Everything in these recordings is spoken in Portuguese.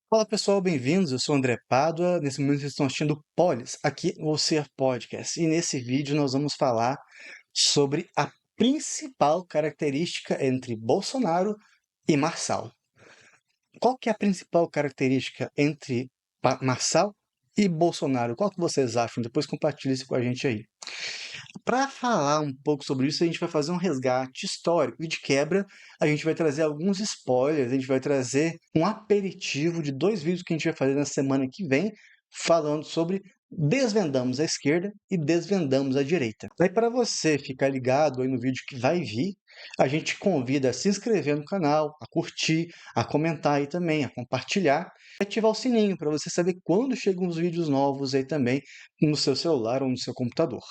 Fala pessoal, bem-vindos. Eu sou o André Pádua. Nesse momento vocês estão assistindo Polis, aqui no Ser Podcast. E nesse vídeo nós vamos falar sobre a principal característica entre Bolsonaro e Marçal. Qual que é a principal característica entre Marçal e Bolsonaro? Qual que vocês acham? Depois compartilhe isso com a gente aí. Para falar um pouco sobre isso, a gente vai fazer um resgate histórico e de quebra, a gente vai trazer alguns spoilers, a gente vai trazer um aperitivo de dois vídeos que a gente vai fazer na semana que vem, falando sobre desvendamos a esquerda e desvendamos a direita. Daí para você ficar ligado aí no vídeo que vai vir, a gente convida a se inscrever no canal, a curtir, a comentar aí também, a compartilhar e ativar o sininho para você saber quando chegam os vídeos novos aí também no seu celular ou no seu computador.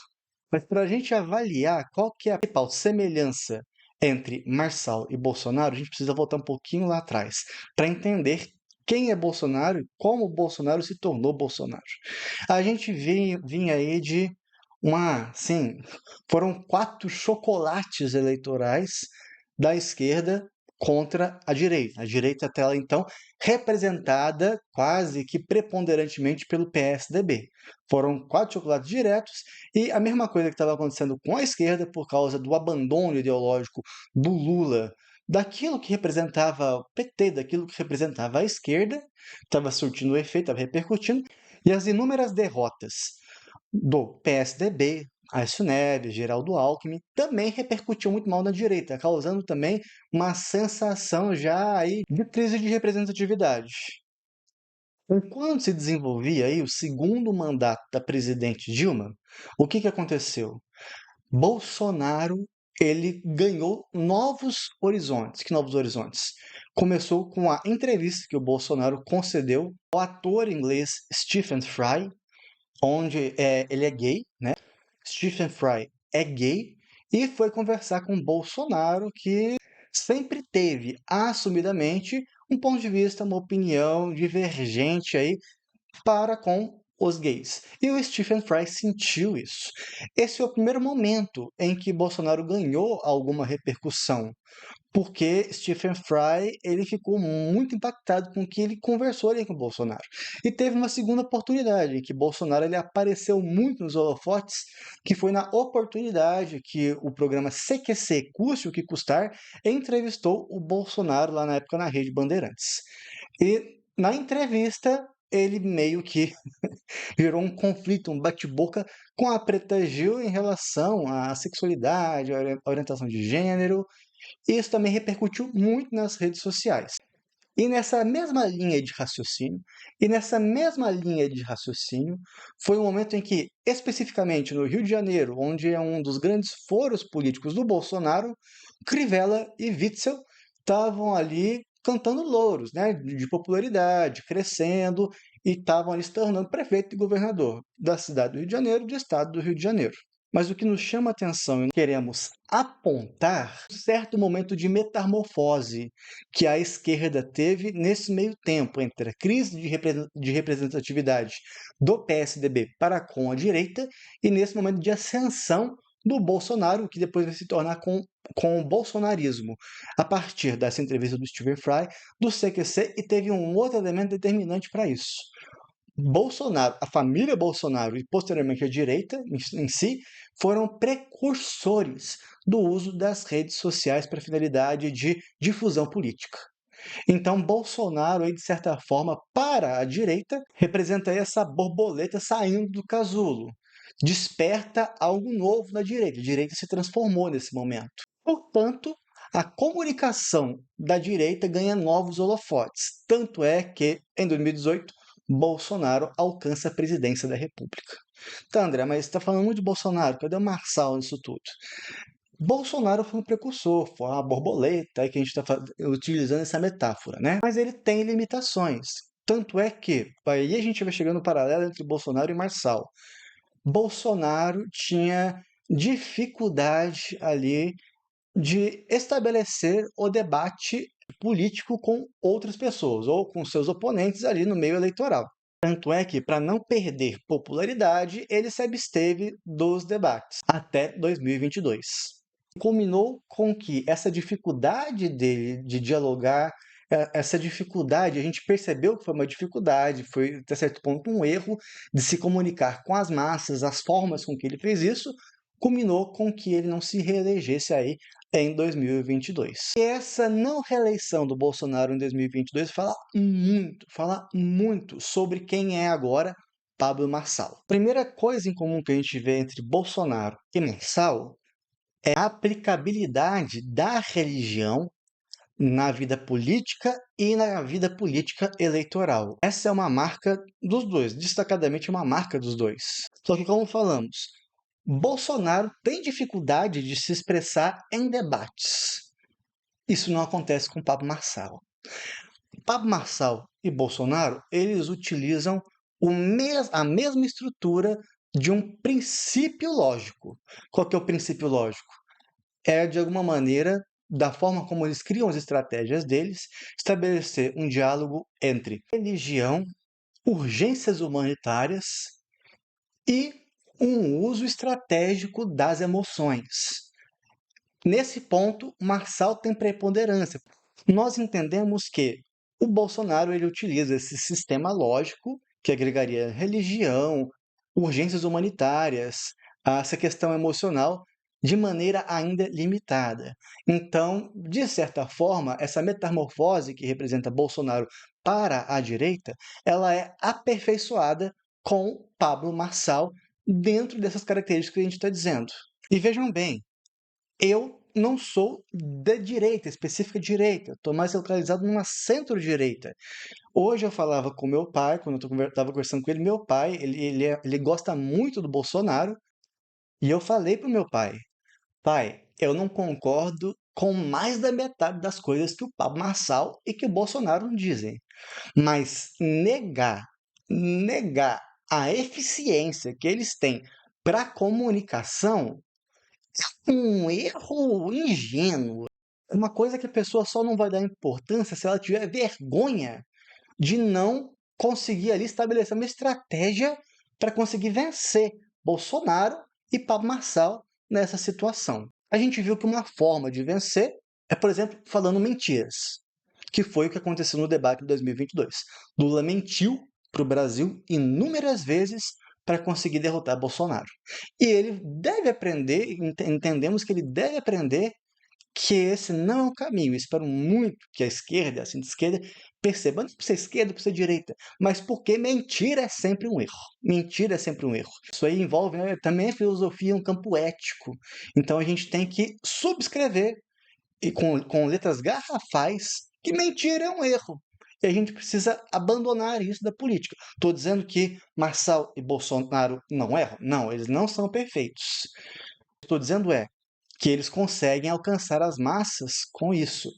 Mas para a gente avaliar qual que é a principal semelhança entre Marçal e Bolsonaro, a gente precisa voltar um pouquinho lá atrás, para entender quem é Bolsonaro e como o Bolsonaro se tornou Bolsonaro. A gente vinha aí de sim, foram 4 chocolates eleitorais da esquerda contra a direita. A direita até ela então representada quase que preponderantemente pelo PSDB. Foram 4 chocolates diretos e a mesma coisa que estava acontecendo com a esquerda por causa do abandono ideológico do Lula, daquilo que representava o PT, daquilo que representava a esquerda, estava surtindo efeito, estava repercutindo, e as inúmeras derrotas do PSDB, Aécio Neves, Geraldo Alckmin, também repercutiu muito mal na direita, causando também uma sensação já aí de crise de representatividade. Enquanto se desenvolvia aí o segundo mandato da presidente Dilma, o que aconteceu? Bolsonaro, ele ganhou novos horizontes. Que novos horizontes? Começou com a entrevista que o Bolsonaro concedeu ao ator inglês Stephen Fry, onde ele é gay, né? Stephen Fry é gay e foi conversar com Bolsonaro, que sempre teve assumidamente um ponto de vista, uma opinião divergente aí para com os gays. E o Stephen Fry sentiu isso. Esse foi o primeiro momento em que Bolsonaro ganhou alguma repercussão, porque Stephen Fry ele ficou muito impactado com o que ele conversou ali com o Bolsonaro. E teve uma segunda oportunidade, em que Bolsonaro ele apareceu muito nos holofotes, que foi na oportunidade que o programa CQC, Custe o que Custar, entrevistou o Bolsonaro lá na época na Rede Bandeirantes. E na entrevista, ele meio que gerou um conflito, um bate-boca com a Preta Gil em relação à sexualidade, à orientação de gênero. Isso também repercutiu muito nas redes sociais. E nessa mesma linha de raciocínio, foi um momento em que, especificamente no Rio de Janeiro, onde é um dos grandes foros políticos do Bolsonaro, Crivella e Witzel estavam ali cantando louros, né, de popularidade, crescendo, e estavam ali se tornando prefeito e governador da cidade do Rio de Janeiro, do estado do Rio de Janeiro. Mas o que nos chama atenção e queremos apontar um certo momento de metamorfose que a esquerda teve nesse meio tempo entre a crise de representatividade do PSDB para com a direita e nesse momento de ascensão do Bolsonaro, que depois vai se tornar com o bolsonarismo, a partir dessa entrevista do Stephen Fry, do CQC, e teve um outro elemento determinante para isso. Bolsonaro, a família Bolsonaro e posteriormente a direita em si, foram precursores do uso das redes sociais para finalidade de difusão política. Então, Bolsonaro, aí, de certa forma, para a direita, representa essa borboleta saindo do casulo. Desperta algo novo na direita. A direita se transformou nesse momento. Portanto, a comunicação da direita ganha novos holofotes. Tanto é que, em 2018, Bolsonaro alcança a presidência da República. Tá, André, mas você está falando muito de Bolsonaro, cadê o Marçal nisso tudo? Bolsonaro foi um precursor, foi uma borboleta, aí que a gente está utilizando essa metáfora, né? Mas ele tem limitações. Tanto é que, aí a gente vai chegando no paralelo entre Bolsonaro e Marçal. Bolsonaro tinha dificuldade ali de estabelecer o debate político com outras pessoas, ou com seus oponentes ali no meio eleitoral. Tanto é que, para não perder popularidade, ele se absteve dos debates até 2022. Culminou com que essa dificuldade dele de dialogar, essa dificuldade, a gente percebeu que foi uma dificuldade, foi, até certo ponto, um erro de se comunicar com as massas, as formas com que ele fez isso, culminou com que ele não se reelegesse aí em 2022. E essa não reeleição do Bolsonaro em 2022 fala muito sobre quem é agora Pablo Marçal. Primeira coisa em comum que a gente vê entre Bolsonaro e Marçal é a aplicabilidade da religião na vida política e na vida política eleitoral. Essa é uma marca dos dois, destacadamente uma marca dos dois. Só que, como falamos, Bolsonaro tem dificuldade de se expressar em debates. Isso não acontece com Pablo Marçal. Pablo Marçal e Bolsonaro, eles utilizam a mesma estrutura de um princípio lógico. Qual que é o princípio lógico? É, de alguma maneira, da forma como eles criam as estratégias deles, estabelecer um diálogo entre religião, urgências humanitárias e um uso estratégico das emoções. Nesse ponto, Marçal tem preponderância. Nós entendemos que o Bolsonaro ele utiliza esse sistema lógico que agregaria religião, urgências humanitárias, essa questão emocional de maneira ainda limitada. Então, de certa forma, essa metamorfose que representa Bolsonaro para a direita, ela é aperfeiçoada com Pablo Marçal dentro dessas características que a gente está dizendo. E vejam bem, eu não sou da direita, específica direita, estou mais localizado numa centro-direita. Hoje eu falava com meu pai, quando eu estava conversando com ele, meu pai, ele gosta muito do Bolsonaro, e eu falei para o meu pai, pai, eu não concordo com mais da metade das coisas que o Pablo Marçal e que o Bolsonaro dizem, mas negar a eficiência que eles têm para a comunicação, um erro ingênuo. É uma coisa que a pessoa só não vai dar importância se ela tiver vergonha de não conseguir ali estabelecer uma estratégia para conseguir vencer Bolsonaro e Pablo Marçal nessa situação. A gente viu que uma forma de vencer é, por exemplo, falando mentiras, que foi o que aconteceu no debate de 2022. Lula mentiu para o Brasil inúmeras vezes para conseguir derrotar Bolsonaro. E ele deve aprender, entendemos que ele deve aprender que esse não é o caminho. Eu espero muito que a esquerda, a centro-esquerda, perceba, não precisa esquerda, precisa direita, mas porque mentira é sempre um erro. Mentira é sempre um erro. Isso aí envolve, né, também a filosofia, um campo ético. Então a gente tem que subscrever e com letras garrafais que mentira é um erro. E a gente precisa abandonar isso da política. Estou dizendo que Marçal e Bolsonaro não erram? Não, eles não são perfeitos. Estou dizendo que eles conseguem alcançar as massas com isso.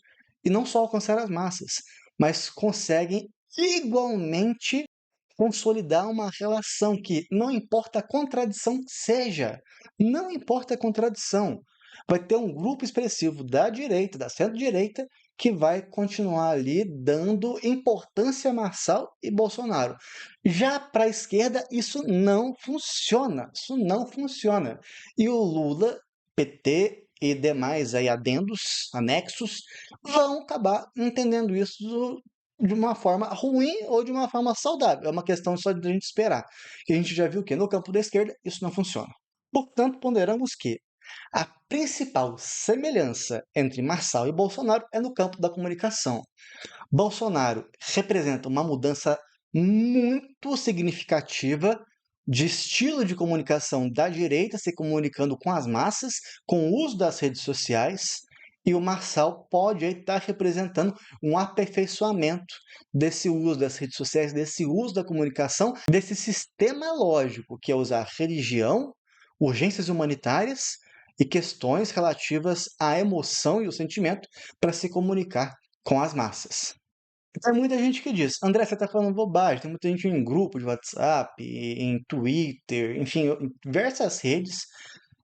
E não só alcançar as massas, mas conseguem igualmente consolidar uma relação que não importa a contradição que seja, não importa a contradição, vai ter um grupo expressivo da direita, da centro-direita, que vai continuar ali dando importância a Marçal e Bolsonaro. Já para a esquerda, isso não funciona. Isso não funciona. E o Lula, PT e demais aí adendos, anexos, vão acabar entendendo isso de uma forma ruim ou de uma forma saudável. É uma questão só de a gente esperar. E a gente já viu que no campo da esquerda isso não funciona. Portanto, ponderamos que a principal semelhança entre Marçal e Bolsonaro é no campo da comunicação. Bolsonaro representa uma mudança muito significativa de estilo de comunicação da direita, se comunicando com as massas, com o uso das redes sociais, e o Marçal pode estar representando um aperfeiçoamento desse uso das redes sociais, desse uso da comunicação, desse sistema lógico que é usar religião, urgências humanitárias e questões relativas à emoção e o sentimento para se comunicar com as massas. Tem muita gente que diz, André, você está falando bobagem. Tem muita gente em grupo de WhatsApp, em Twitter, enfim, em diversas redes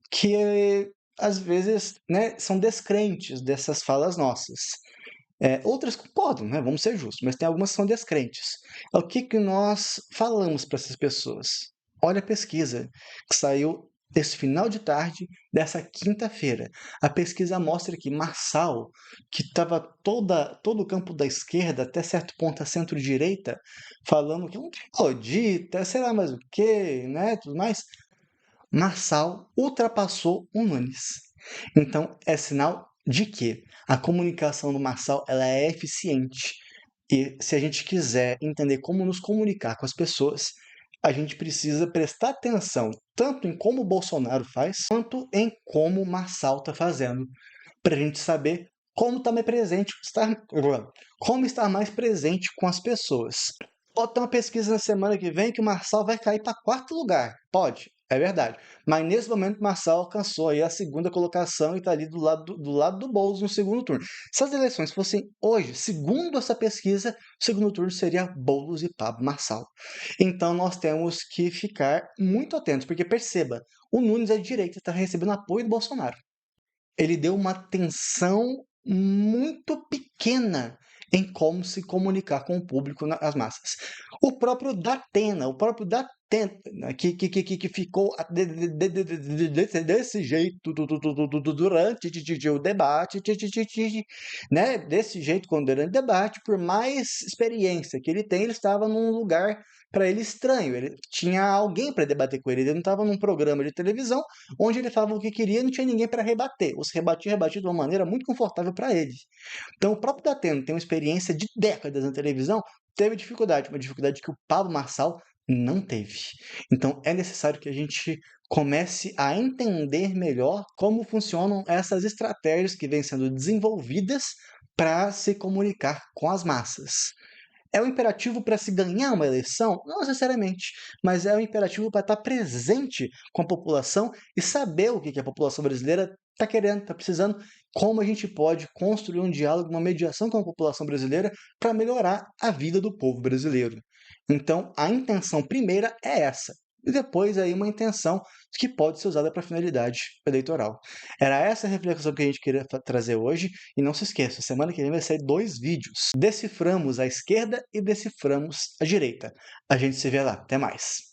que às vezes, né, são descrentes dessas falas nossas. Outras concordam, né? Vamos ser justos, mas tem algumas que são descrentes. O que nós falamos para essas pessoas? Olha a pesquisa que saiu desse final de tarde dessa quinta-feira. A pesquisa mostra que Marçal, que estava todo o campo da esquerda, até certo ponto a centro-direita, falando que é um triplodita, sei lá mais o que, né, tudo mais, Marçal ultrapassou o Nunes. Então, é sinal de que a comunicação do Marçal ela é eficiente. E se a gente quiser entender como nos comunicar com as pessoas, a gente precisa prestar atenção tanto em como o Bolsonaro faz, quanto em como o Marçal está fazendo, para a gente saber como como estar mais presente com as pessoas. Pode ter uma pesquisa na semana que vem que o Marçal vai cair para quarto lugar. Pode, é verdade. Mas nesse momento o Marçal alcançou aí a segunda colocação e está ali do lado do Boulos no segundo turno. Se as eleições fossem hoje, segundo essa pesquisa, o segundo turno seria Boulos e Pablo Marçal. Então nós temos que ficar muito atentos, porque perceba, o Nunes à direita está recebendo apoio do Bolsonaro. Ele deu uma atenção muito pequena em como se comunicar com o público nas massas. O próprio Datena, que ficou desse jeito durante o debate, né? Desse jeito durante o debate, por mais experiência que ele estava num lugar para ele estranho. Ele tinha alguém para debater com ele. Ele não estava num programa de televisão onde ele falava o que queria e não tinha ninguém para rebater. Os rebatiam de uma maneira muito confortável para ele. Então, o próprio Datena tem uma experiência de décadas na televisão, teve dificuldade, uma dificuldade que o Pablo Marçal não teve. Então, é necessário que a gente comece a entender melhor como funcionam essas estratégias que vêm sendo desenvolvidas para se comunicar com as massas. É um imperativo para se ganhar uma eleição? Não necessariamente, mas é um imperativo para estar presente com a população e saber o que a população brasileira está querendo, está precisando, como a gente pode construir um diálogo, uma mediação com a população brasileira para melhorar a vida do povo brasileiro. Então, a intenção primeira é essa. E depois aí uma intenção que pode ser usada para finalidade eleitoral. Era essa a reflexão que a gente queria trazer hoje. E não se esqueça, semana que vem vai sair 2 vídeos. Deciframos a esquerda e deciframos a direita. A gente se vê lá. Até mais.